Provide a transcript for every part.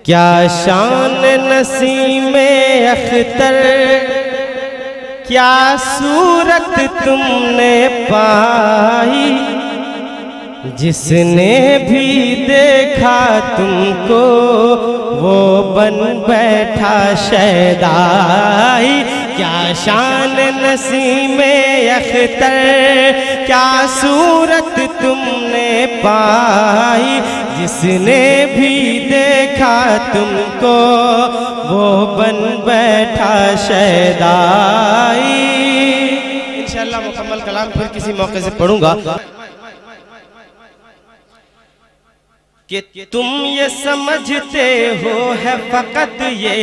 क्या शान नसीम अख्तर, क्या सूरत तुमने पाई, जिसने भी देखा तुमको वो बन बैठा शैदाई। क्या शान नसीम अख्तर, क्या सूरत तुमने पाई, जिसने भी देखा तुमको वो बन बैठा शैदाई। इंशाअल्लाह मुकम्मल कलाम फिर किसी मौके से पढ़ूंगा कि तुम ये समझते हो है फकत ये,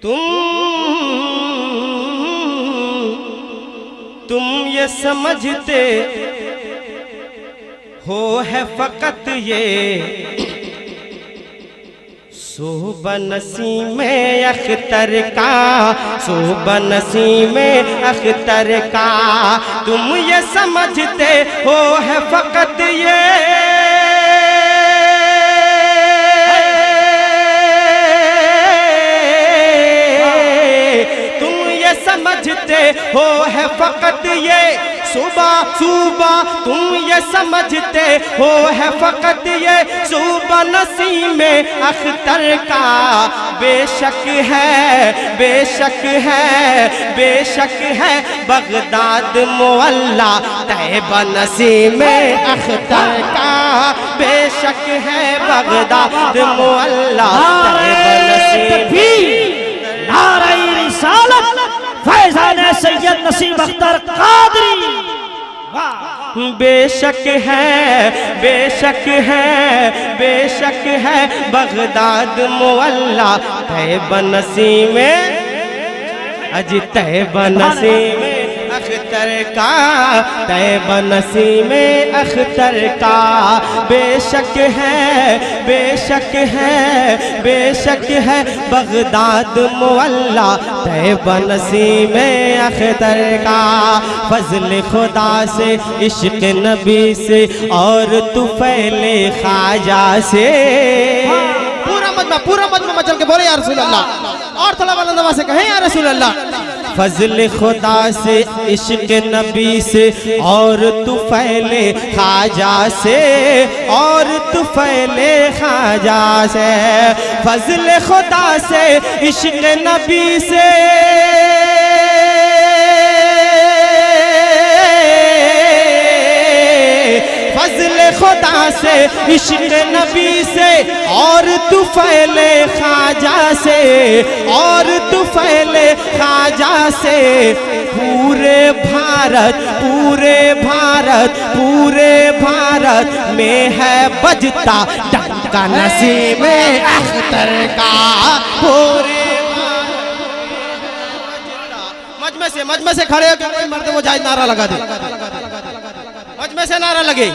तुम ये समझते हो है फकत ये, सुबह नसीम अख्तर का, सुबह नसीम अख्तर का, तुम ये समझते हो है फकत ये, तुम ये समझते हो है फकत ये, सुबह सुबह तुम ये समझते हो है फकत ये, सुबह नसीम अख्तर का, बेशक है बेशक है बेशक है बगदाद मुअल्ला तैयबा नसीम अख्तर का, बेशक है बगदाद मुअल्ला तैयबा नसीम। नारे रिसालत फैज़ान सैयद नसीम अख्तर कादरी। बेशक है बेशक है बेशक है बगदाद मुअल्ला तैयबा नसीम, अजी तैयबा नसीम अख्तर का, तैयबा नसीम अख्तर का, बेशक है बेशक है बेशक है बगदाद मुअल्ला तैयबा नसीम अख्तर का। फजल खुदा से इश्क नबी से और तुफैले ख्वाजा से, पूरा मजमा मचल के बोले या रसूल अल्लाह, और थोड़ा बुलंद आवाज से कहें या रसूल अल्लाह। फजल खुदा से इश्क नबी से और तुफैले ख्वाजा से, और तुफैले ख्वाजा से, फजल खुदा से इश्क नबी से, फजल खुदा से इश्क नबी से और तुफैले ख्वाजा से, और तुफैले ख्वाजा से, पूरे भारत पूरे भारत पूरे भारत में है बजता डंका नसीम अख्तर का, पूरे मजमे से खड़े होकर कोई मर्द वो जायज नारा लगा दे, मजमे से नारा लगे,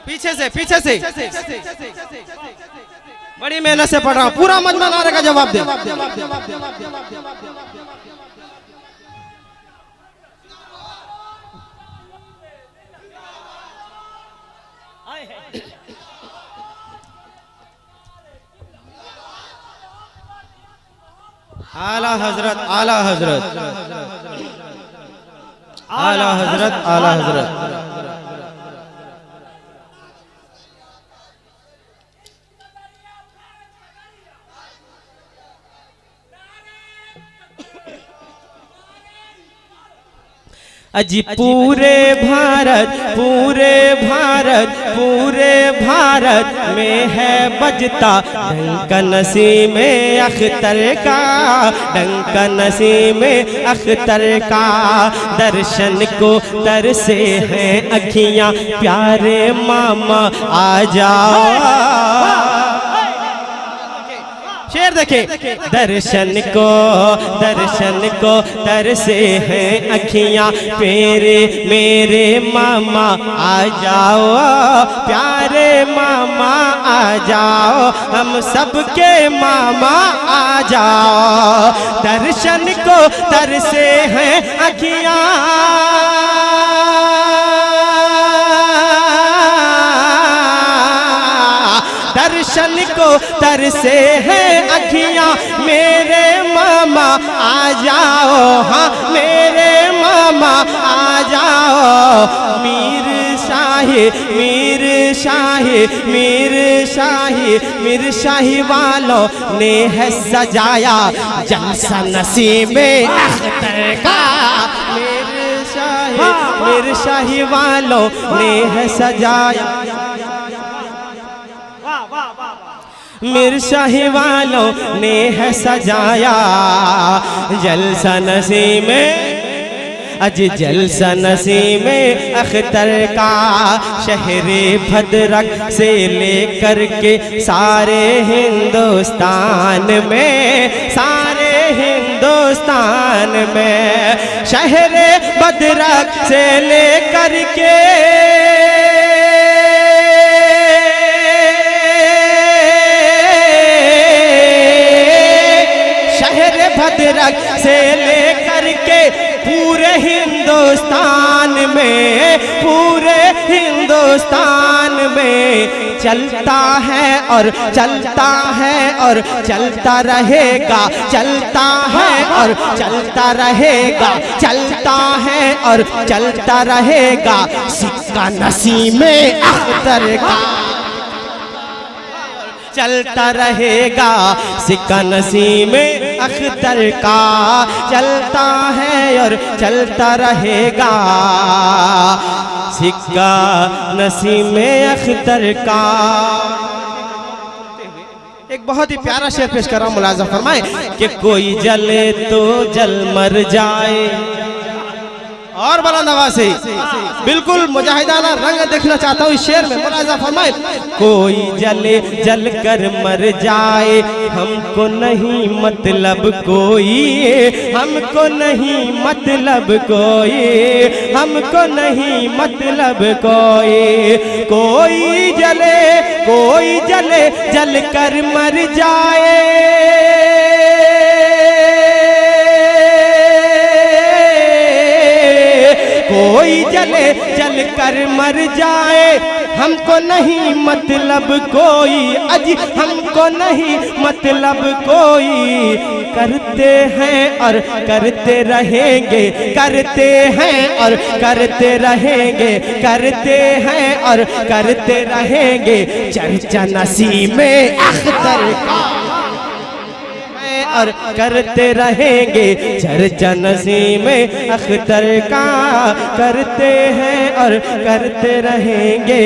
पीछे से बड़ी मेहनत से पढ़ रहा हूं, पूरा मजमा नारे का जवाब दे। आला हजरत आला हजरत आला हजरत आला हजरत। अजी पूरे भारत पूरे भारत पूरे भारत में है बजता डंका नसीम अख्तर का, डंका नसीम अख्तर का, दर्शन को तरसे हैं अखियां प्यारे मामा आ जाओ। शेर देखे, दर्शन को तरसे हैं अखियां मेरे मेरे मामा आ जाओ, प्यारे मामा आ जाओ, हम सबके मामा आ जाओ। दर्शन को तरसे हैं अखियां दर्शन को तरसे हैं अखियां, मेरे मामा आ जाओ, हाँ मेरे मामा आ जाओ। मीर शाही मीर शाही मीर शाही मीर शाही वालों ने है सजाया जलसा नसीबे अख्तर का। मीर शाही वालों ने है सजाया, मीर शाही वालों ने है सजाया जलसा नसीबे, अज जलसा नसीबे अख्तर का। शहरे भद्रक से लेकर के सारे हिंदुस्तान में, सारे हिंदुस्तान में, शहरे भद्रक से लेकर के भद्रक से लेकर के पूरे हिंदुस्तान में, पूरे हिंदुस्तान में चलता है और चलता है और चलता रहेगा, चलता है और चलता रहेगा, चलता है और चलता रहेगा सिक्का नसीमे अख्तर का। चलता रहेगा सिक्का नसीमे अख्तर का, चलता है और चलता रहेगा सिक्का नसीमे अख्तर का। एक बहुत ही प्यारा शेर पेश कर रहा हूं, मुलाजा फरमाए कि कोई जले तो जल मर जाए, और बुलंद आवाज से बिल्कुल मुजाहिदाना रंग देखना चाहता हूँ इस शेर में। मुलाजा फरमाए कोई जले जल कर मर जाए, हमको नहीं मतलब कोई, हमको नहीं मतलब कोई, हमको नहीं मतलब कोई। कोई जले जल कर मर जाए, कोई जले जल कर मर जाए, हमको नहीं मतलब कोई, अजी हमको नहीं मतलब कोई। करते हैं और करते रहेंगे, करते हैं और करते रहेंगे, करते हैं और करते रहेंगे चर्चा नसीमे अख्तर का, और करते रहेंगे चर्चा नसीमे अख्तर का। करते हैं और करते रहेंगे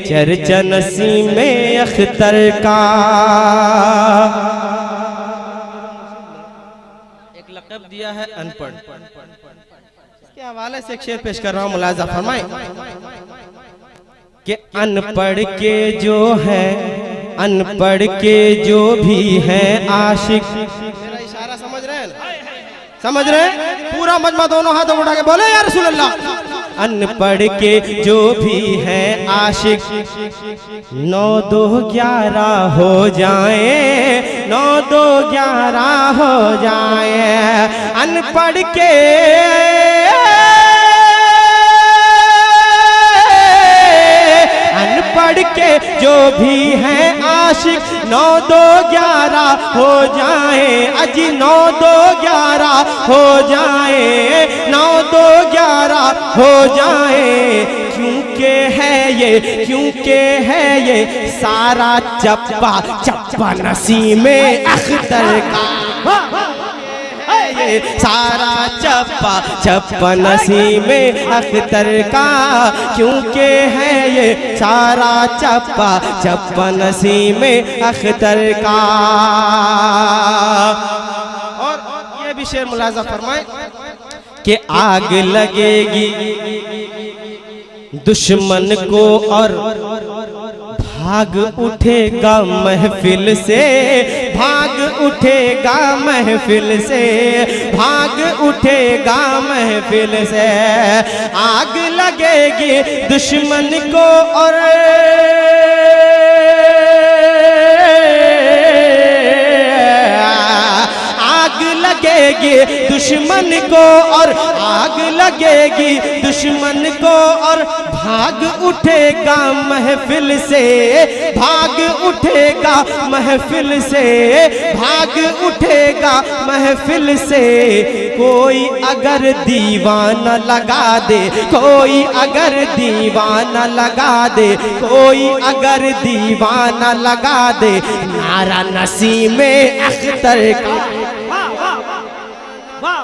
चर्चा नसीमे अख्तर का। एक लक़ब दिया है अनपढ़, इसके हवाले से एक शेर पेश कर रहा हूँ, मुलाजा फरमाए कि अनपढ़ के जो है, अनपढ़ के जो भी हैं आशिक, मेरा इशारा समझ रहे हैं, समझ रहे हैं? पूरा मजमा दोनों हाथों उठा के बोले या रसूल अल्लाह। अनपढ़ के जो भी हैं आशिक 9 2 11 हो जाए, 9 2 11 हो जाए। अनपढ़ के पढ़ के जो भी हैं आशिक 9 2 11 हो जाए, अजी 9 2 11 हो जाए, 9 2 11 हो जाए। क्योंकि है ये, क्योंकि है ये सारा चप्पा चप्पा नसीमे अख्तर का, सारा चप्पा चप्पा नसीमे अख्तर का। क्योंकि है ये सारा चप्पा चप्पा नसीमे अख्तर का। और ये भी शेर मुलाजा फरमाए कि आग लगेगी दुश्मन को और भाग उठेगा महफिल से, भाग उठेगा महफिल से, भाग उठेगा महफिल से। आग लगेगी दुश्मन को और आग लगेगी दुश्मन को और आग लगेगी दुश्मन को और भाग उठेगा महफिल से, भाग उठेगा महफिल से, भाग उठेगा महफिल से। कोई अगर दीवाना लगा दे, कोई अगर दीवाना लगा दे, कोई अगर दीवाना लगा दे, नारा नसीमे अख्तर का।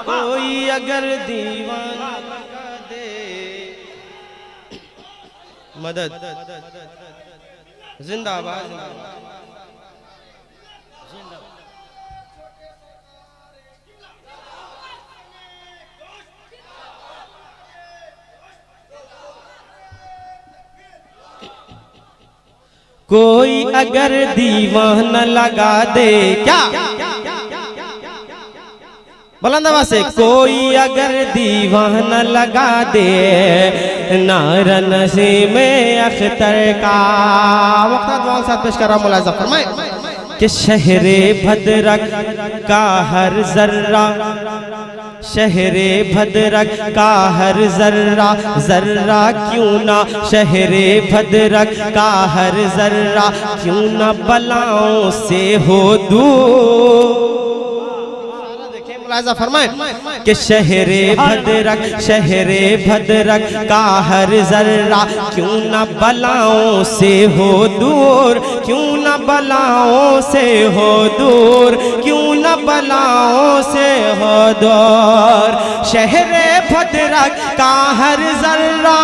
कोई अगर दीवाना लगा दे, मदद जिंदाबाद। कोई अगर दीवाना लगा दे, क्या बुलंद आवाज से, कोई अगर दीवाना लगा दे, नारा नसीमे अख्तर का। वक्त दुआ के साथ पेश कर रहा हूं, मुलाहिजा फरमाए कि शहरे भद्रक का हर जर्रा, शहरे भद्रक का हर जर्रा, जर्रा क्यों ना, शहरे भद्रक का हर जर्रा क्यों ना बलाओं से हो दूर। फरमाए कि शहरे भद्रक, शहरे भद्रक का हर जर्रा क्यों न बलाओं से हो दूर, क्यों न बलाओं से हो दूर, क्यों न बलाओं से हो दूर। शहरे भद्रक का हर जर्रा,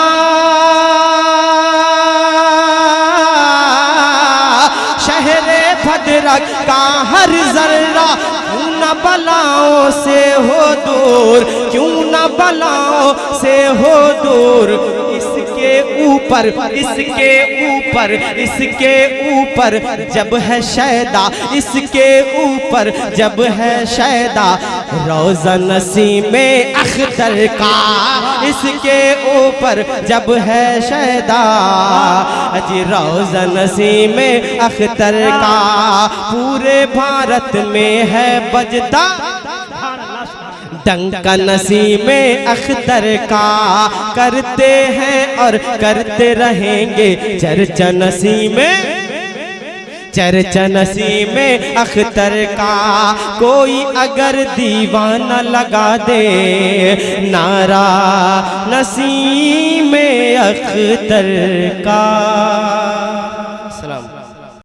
शहरे भद्रक का हर जर्रा क्यों न बलाओं से हो दूर, क्यों न बलाओं से हो दूर। इसके ऊपर, इसके ऊपर, इसके ऊपर जब है शैदा, इसके ऊपर जब है शैदा रोज़ा नसीमे अख्तर का, इसके ऊपर जब है शैदा जी रोज़ा नसीमे अख्तर का। पूरे भारत में है बजदा डंका नसीमे अख्तर का, करते हैं और करते रहेंगे चर्चा नसीमे, चर्चा नसीमे अख्तर का। कोई अगर दीवाना लगा दे, नारा नसीमे अख्तर का।